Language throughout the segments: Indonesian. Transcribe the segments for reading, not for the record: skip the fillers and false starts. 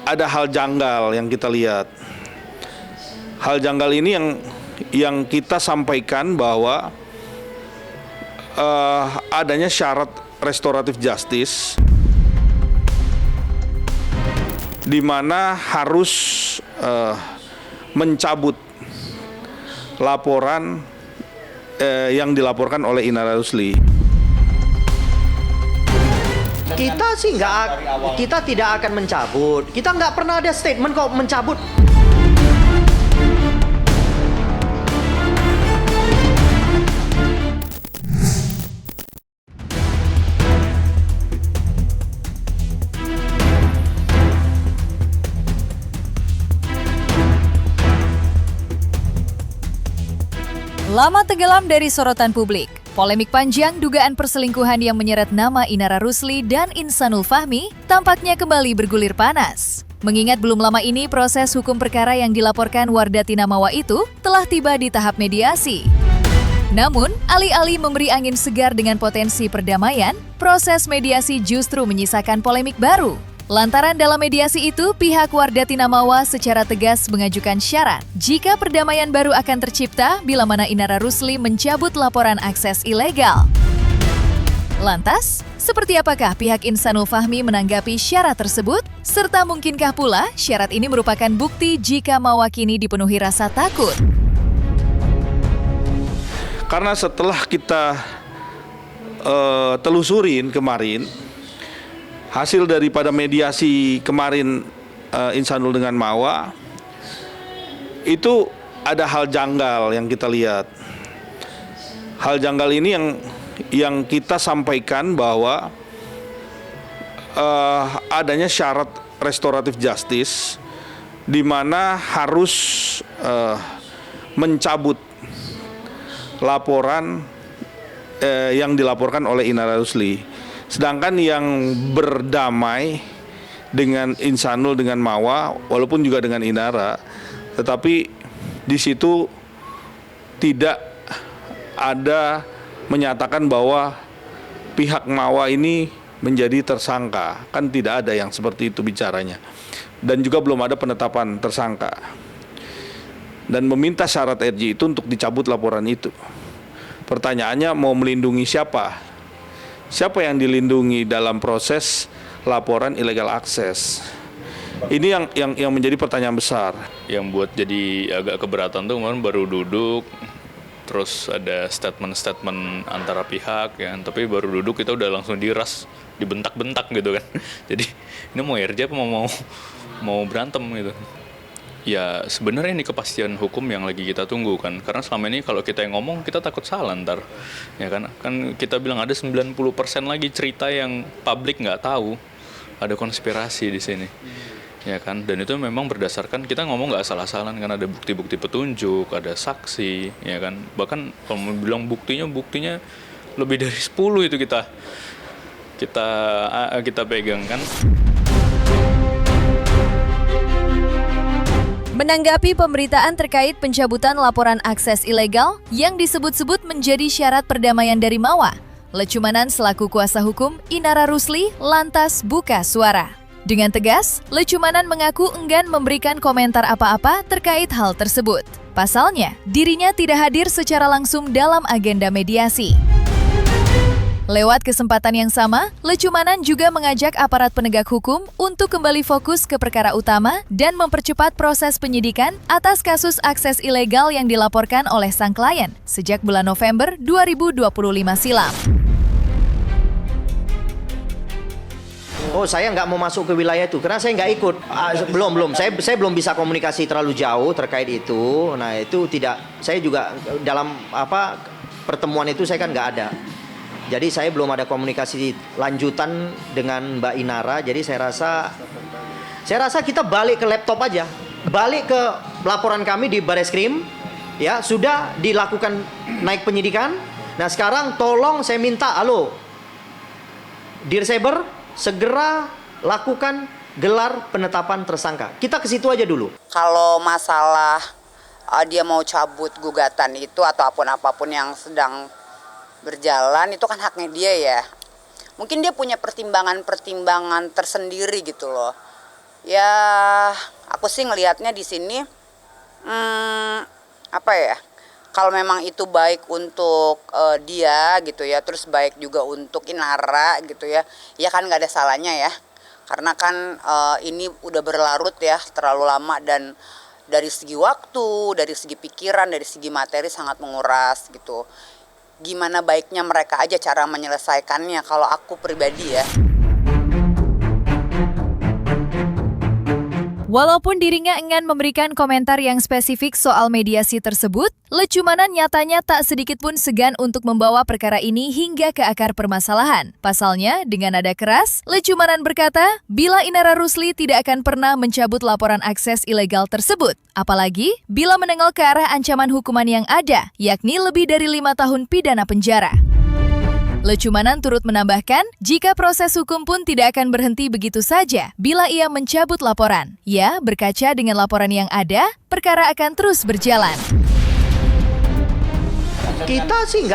ada hal janggal yang kita lihat. Hal janggal ini yang kita sampaikan bahwa adanya syarat restoratif justice di mana harus mencabut laporan yang dilaporkan oleh Inara Rusli. Kita tidak akan mencabut. Kita nggak pernah ada statement kok mencabut. Lama tenggelam dari sorotan publik, polemik panjang dugaan perselingkuhan yang menyeret nama Inara Rusli dan Insanul Fahmi tampaknya kembali bergulir panas. Mengingat belum lama ini proses hukum perkara yang dilaporkan Wardatina Namawa itu telah tiba di tahap mediasi. Namun, alih-alih memberi angin segar dengan potensi perdamaian, proses mediasi justru menyisakan polemik baru. Lantaran dalam mediasi itu, pihak Wardatina Namawa secara tegas mengajukan syarat jika perdamaian baru akan tercipta bila mana Inara Rusli mencabut laporan akses ilegal. Lantas, seperti apakah pihak Insanul Fahmi menanggapi syarat tersebut? Serta mungkinkah pula syarat ini merupakan bukti jika Mawa kini dipenuhi rasa takut? Karena setelah kita telusurin kemarin, hasil daripada mediasi kemarin Insanul dengan Mawa, itu ada hal janggal yang kita lihat. Hal janggal ini yang kita sampaikan bahwa adanya syarat restoratif justice di mana harus mencabut laporan yang dilaporkan oleh Inara Rusli. Sedangkan yang berdamai dengan Insanul dengan Mawa, walaupun juga dengan Inara, tetapi di situ tidak ada menyatakan bahwa pihak Mawa ini menjadi tersangka. Kan tidak ada yang seperti itu bicaranya. Dan juga belum ada penetapan tersangka. Dan meminta syarat RJ itu untuk dicabut laporan itu. Pertanyaannya, mau melindungi siapa? Siapa yang dilindungi dalam proses laporan illegal akses? Ini yang menjadi pertanyaan besar. Yang buat jadi agak keberatan tuh kemarin baru duduk, terus ada statement-statement antara pihak ya, tapi baru duduk kita udah langsung diras, dibentak-bentak gitu kan. Jadi ini mau RJ apa mau berantem gitu. Ya sebenarnya ini kepastian hukum yang lagi kita tunggu kan. Karena selama ini kalau kita yang ngomong kita takut salah ntar. Ya kan kita bilang ada 90% lagi cerita yang publik nggak tahu. Ada konspirasi di sini. Ya kan, dan itu memang berdasarkan kita ngomong nggak asal-asalan kan, ada bukti-bukti petunjuk, ada saksi, ya kan. Bahkan kalau mau bilang buktinya lebih dari 10 itu kita pegang kan. Menanggapi pemberitaan terkait pencabutan laporan akses ilegal yang disebut-sebut menjadi syarat perdamaian dari Mawa, Lecumanan selaku kuasa hukum Inara Rusli lantas buka suara. Dengan tegas, Lecumanan mengaku enggan memberikan komentar apa-apa terkait hal tersebut. Pasalnya, dirinya tidak hadir secara langsung dalam agenda mediasi. Lewat kesempatan yang sama, Lecumanan juga mengajak aparat penegak hukum untuk kembali fokus ke perkara utama dan mempercepat proses penyidikan atas kasus akses ilegal yang dilaporkan oleh sang klien sejak bulan November 2025 silam. Oh, saya nggak mau masuk ke wilayah itu karena saya nggak ikut. Belum. Saya belum bisa komunikasi terlalu jauh terkait itu. Nah, itu tidak. Saya juga dalam pertemuan itu saya kan nggak ada. Jadi saya belum ada komunikasi lanjutan dengan Mbak Inara. Jadi saya rasa kita balik ke laptop aja. Balik ke laporan kami di Bareskrim. Ya, sudah dilakukan naik penyidikan. Nah, sekarang tolong saya minta, Dirsaber segera lakukan gelar penetapan tersangka. Kita ke situ aja dulu. Kalau masalah dia mau cabut gugatan itu atau apapun yang sedang berjalan, itu kan haknya dia ya. Mungkin dia punya pertimbangan tersendiri gitu loh. Ya, aku sih ngelihatnya di sini, apa ya? Kalau memang itu baik untuk dia gitu ya, terus baik juga untuk Inara gitu ya, ya kan nggak ada salahnya ya. Karena kan ini udah berlarut ya, terlalu lama dan dari segi waktu, dari segi pikiran, dari segi materi sangat menguras gitu. Gimana baiknya mereka aja cara menyelesaikannya kalau aku pribadi ya. Walaupun dirinya enggan memberikan komentar yang spesifik soal mediasi tersebut, Lecumanan nyatanya tak sedikit pun segan untuk membawa perkara ini hingga ke akar permasalahan. Pasalnya, dengan nada keras, Lecumanan berkata, bila Inara Rusli tidak akan pernah mencabut laporan akses ilegal tersebut. Apalagi, bila menengok ke arah ancaman hukuman yang ada, yakni lebih dari 5 tahun pidana penjara. Lecumanan turut menambahkan, jika proses hukum pun tidak akan berhenti begitu saja bila ia mencabut laporan. Ya, berkaca dengan laporan yang ada, perkara akan terus berjalan. Kita sih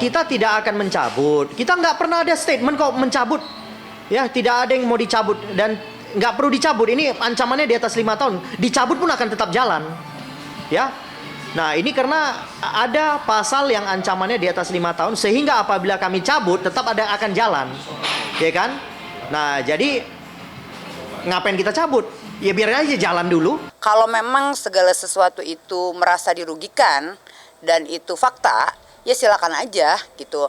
kita tidak akan mencabut. Kita nggak pernah ada statement kok mencabut. Ya, tidak ada yang mau dicabut dan nggak perlu dicabut. Ini ancamannya di atas 5 tahun. Dicabut pun akan tetap jalan. Ya. Nah, ini karena ada pasal yang ancamannya di atas 5 tahun sehingga apabila kami cabut tetap akan jalan. Ya kan? Nah, jadi ngapain kita cabut? Ya biar aja jalan dulu. Kalau memang segala sesuatu itu merasa dirugikan dan itu fakta, ya silakan aja gitu.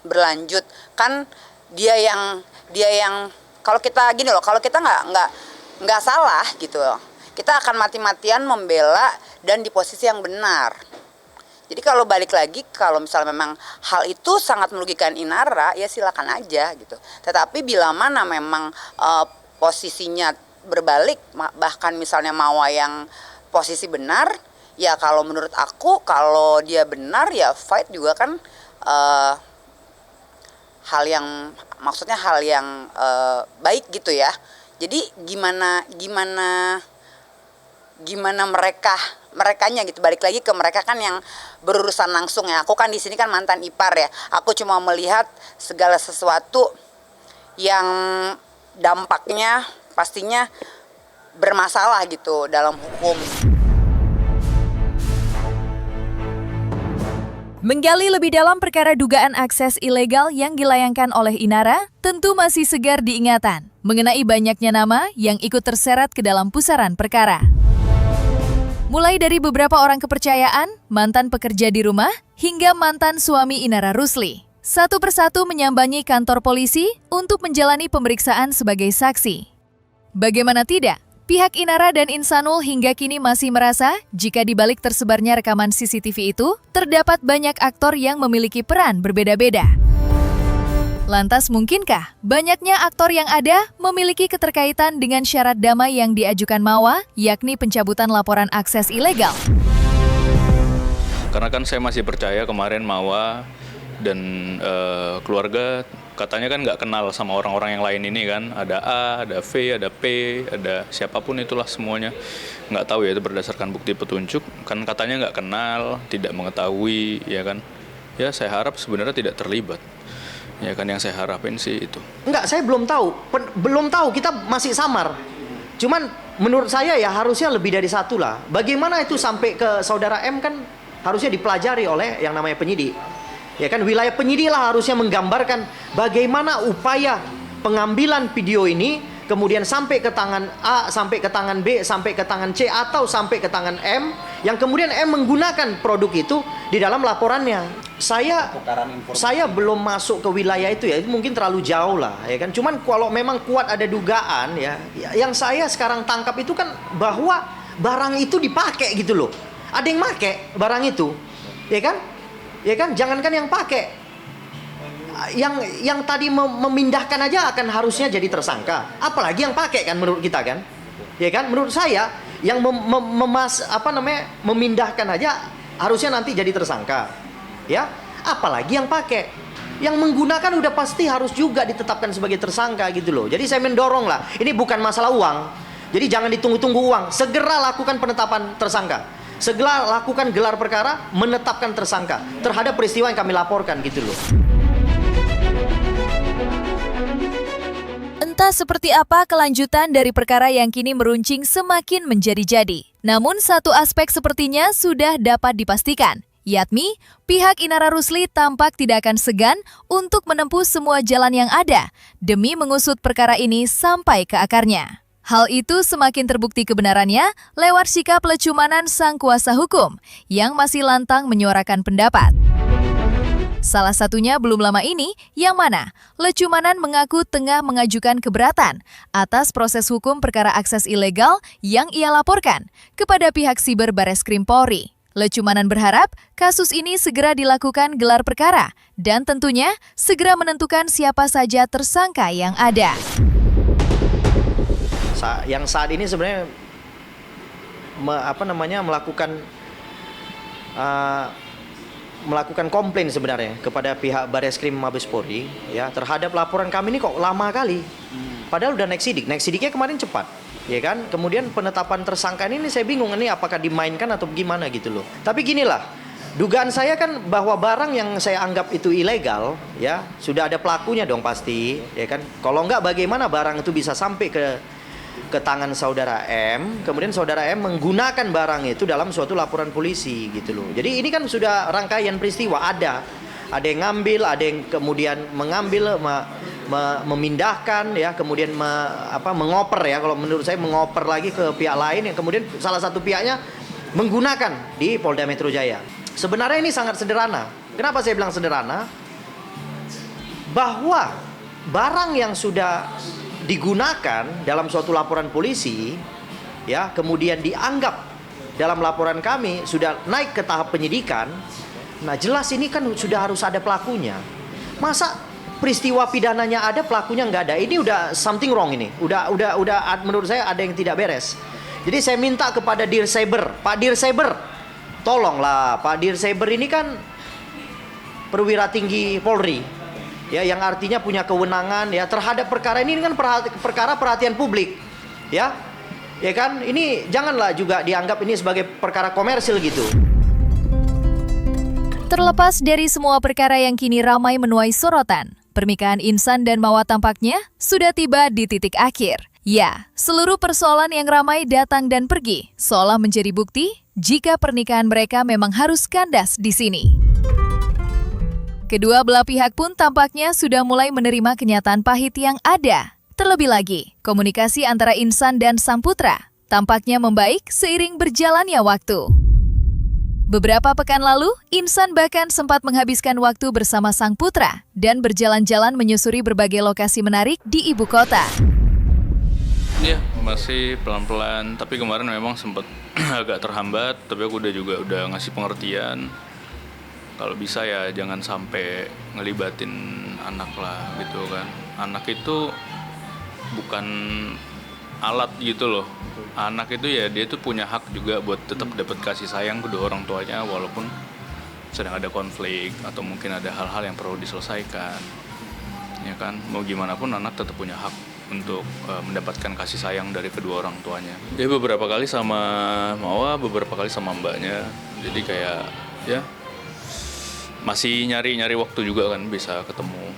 Berlanjut. Kan dia yang kalau kita gini loh, kalau kita nggak salah gitu loh. Kita akan mati-matian membela dan di posisi yang benar. Jadi kalau balik lagi, kalau misalnya memang hal itu sangat merugikan Inara, ya silakan aja gitu. Tetapi bila mana memang posisinya berbalik, bahkan misalnya Mawa yang posisi benar, ya kalau menurut aku, kalau dia benar ya fight juga kan hal yang baik gitu ya. Jadi gimana merekanya gitu, balik lagi ke mereka kan yang berurusan langsung ya. Aku kan di sini kan mantan ipar ya. Aku cuma melihat segala sesuatu yang dampaknya pastinya bermasalah gitu dalam hukum. Menggali lebih dalam perkara dugaan akses ilegal yang dilayangkan oleh Inara, tentu masih segar diingatan mengenai banyaknya nama yang ikut terseret ke dalam pusaran perkara. Mulai dari beberapa orang kepercayaan, mantan pekerja di rumah, hingga mantan suami Inara Rusli. Satu persatu menyambangi kantor polisi untuk menjalani pemeriksaan sebagai saksi. Bagaimana tidak, pihak Inara dan Insanul hingga kini masih merasa jika di balik tersebarnya rekaman CCTV itu, terdapat banyak aktor yang memiliki peran berbeda-beda. Lantas mungkinkah banyaknya aktor yang ada memiliki keterkaitan dengan syarat damai yang diajukan Mawa, yakni pencabutan laporan akses ilegal? Karena kan saya masih percaya kemarin Mawa dan keluarga katanya kan nggak kenal sama orang-orang yang lain ini kan. Ada A, ada V, ada P, ada siapapun itulah semuanya. Nggak tahu ya, itu berdasarkan bukti petunjuk. Kan katanya nggak kenal, tidak mengetahui, ya kan. Ya saya harap sebenarnya tidak terlibat. Ya kan yang saya harapin sih itu. Enggak, saya belum tahu, kita masih samar. Cuman menurut saya ya harusnya lebih dari satu lah. Bagaimana itu sampai ke saudara M kan harusnya dipelajari oleh yang namanya penyidik. Ya kan, wilayah penyidik lah harusnya menggambarkan bagaimana upaya pengambilan video ini kemudian sampai ke tangan A, sampai ke tangan B, sampai ke tangan C, atau sampai ke tangan M, yang kemudian M menggunakan produk itu di dalam laporannya. Saya belum masuk ke wilayah itu ya, itu mungkin terlalu jauh lah, ya kan. Cuman kalau memang kuat ada dugaan ya, yang saya sekarang tangkap itu kan bahwa barang itu dipakai gitu loh. Ada yang pakai barang itu, ya kan? Ya kan, jangankan yang pakai, yang tadi memindahkan aja akan harusnya jadi tersangka, apalagi yang pakai kan menurut kita kan, ya kan, menurut saya yang memindahkan aja harusnya nanti jadi tersangka, ya, apalagi yang pakai, yang menggunakan udah pasti harus juga ditetapkan sebagai tersangka gitu loh. Jadi saya mendorong lah, ini bukan masalah uang, jadi jangan ditunggu-tunggu uang, segera lakukan penetapan tersangka, segera lakukan gelar perkara, menetapkan tersangka terhadap peristiwa yang kami laporkan gitu loh. Entah seperti apa kelanjutan dari perkara yang kini meruncing semakin menjadi-jadi. Namun satu aspek sepertinya sudah dapat dipastikan, yakni pihak Inara Rusli tampak tidak akan segan untuk menempuh semua jalan yang ada demi mengusut perkara ini sampai ke akarnya. Hal itu semakin terbukti kebenarannya lewat sikap lecumanan sang kuasa hukum yang masih lantang menyuarakan pendapat. Salah satunya belum lama ini, yang mana Lecumanan mengaku tengah mengajukan keberatan atas proses hukum perkara akses ilegal yang ia laporkan kepada pihak Siber Bareskrim Polri. Lecumanan berharap kasus ini segera dilakukan gelar perkara dan tentunya segera menentukan siapa saja tersangka yang ada. Yang saat ini sebenarnya melakukan komplain sebenarnya kepada pihak Bareskrim Mabes Polri ya terhadap laporan kami ini kok lama kali. Padahal udah naik sidiknya kemarin cepat, ya kan? Kemudian penetapan tersangka ini saya bingung ini apakah dimainkan atau gimana gitu loh. Tapi ginilah, dugaan saya kan bahwa barang yang saya anggap itu ilegal ya sudah ada pelakunya dong pasti, ya kan? Kalau enggak bagaimana barang itu bisa sampai ke tangan saudara M, kemudian saudara M menggunakan barang itu dalam suatu laporan polisi gitu loh. Jadi ini kan sudah rangkaian peristiwa, ada yang ngambil, ada yang kemudian mengambil, memindahkan ya, kemudian mengoper ya, kalau menurut saya mengoper lagi ke pihak lain yang kemudian salah satu pihaknya menggunakan di Polda Metro Jaya. Sebenarnya ini sangat sederhana. Kenapa saya bilang sederhana? Bahwa barang yang sudah digunakan dalam suatu laporan polisi ya kemudian dianggap dalam laporan kami sudah naik ke tahap penyidikan. Nah jelas ini kan sudah harus ada pelakunya. Masa peristiwa pidananya ada pelakunya nggak ada? Ini udah something wrong ini. Udah menurut saya ada yang tidak beres. Jadi saya minta kepada Dirsaber, Pak Dirsaber, tolonglah Pak Dirsaber ini kan perwira tinggi Polri. Ya, yang artinya punya kewenangan ya terhadap perkara ini kan perkara perhatian publik. Ya kan? Ini janganlah juga dianggap ini sebagai perkara komersil gitu. Terlepas dari semua perkara yang kini ramai menuai sorotan, pernikahan Insan dan Mawa tampaknya sudah tiba di titik akhir. Ya, seluruh persoalan yang ramai datang dan pergi seolah menjadi bukti jika pernikahan mereka memang harus kandas di sini. Kedua belah pihak pun tampaknya sudah mulai menerima kenyataan pahit yang ada. Terlebih lagi, komunikasi antara Insan dan sang putra tampaknya membaik seiring berjalannya waktu. Beberapa pekan lalu, Insan bahkan sempat menghabiskan waktu bersama sang putra dan berjalan-jalan menyusuri berbagai lokasi menarik di ibu kota. Iya, masih pelan-pelan. Tapi kemarin memang sempat agak terhambat, tapi aku udah ngasih pengertian. Kalau bisa ya jangan sampai ngelibatin anak lah gitu kan. Anak itu bukan alat gitu loh. Anak itu ya dia tuh punya hak juga buat tetap dapat kasih sayang kedua orang tuanya walaupun sedang ada konflik atau mungkin ada hal-hal yang perlu diselesaikan. Ya kan, mau gimana pun anak tetap punya hak untuk mendapatkan kasih sayang dari kedua orang tuanya. Dia beberapa kali sama Mawa, beberapa kali sama mbaknya. Jadi kayak ya masih nyari waktu juga kan bisa ketemu.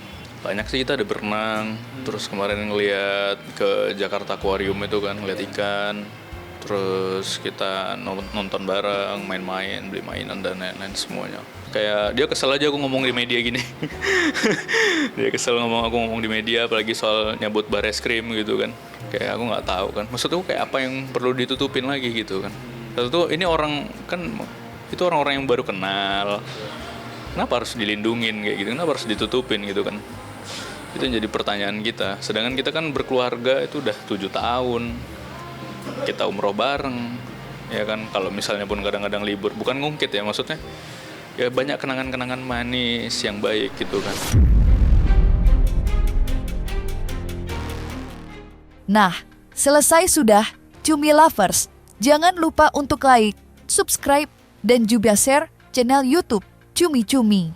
Banyak sih kita ada berenang, terus kemarin ngeliat ke Jakarta Aquarium itu kan, ngeliat ikan. Terus kita nonton bareng, main-main, beli mainan dan lain-lain semuanya. Kayak dia kesel aja aku ngomong di media gini. Dia kesel aku ngomong di media apalagi soal nyabut Bareskrim gitu kan. Kayak aku nggak tahu kan. Maksudnya kayak apa yang perlu ditutupin lagi gitu kan. Tentu ini orang kan itu orang-orang yang baru kenal. Kenapa harus dilindungin kayak gitu? Kenapa harus ditutupin gitu kan? Itu yang jadi pertanyaan kita. Sedangkan kita kan berkeluarga itu udah 7 tahun. Kita umroh bareng. Ya kan, kalau misalnya pun kadang-kadang libur, bukan ngungkit ya maksudnya. Ya banyak kenangan-kenangan manis yang baik gitu kan. Nah, selesai sudah Cumi Lovers. Jangan lupa untuk like, subscribe, dan juga share channel YouTube Cumi Cumi.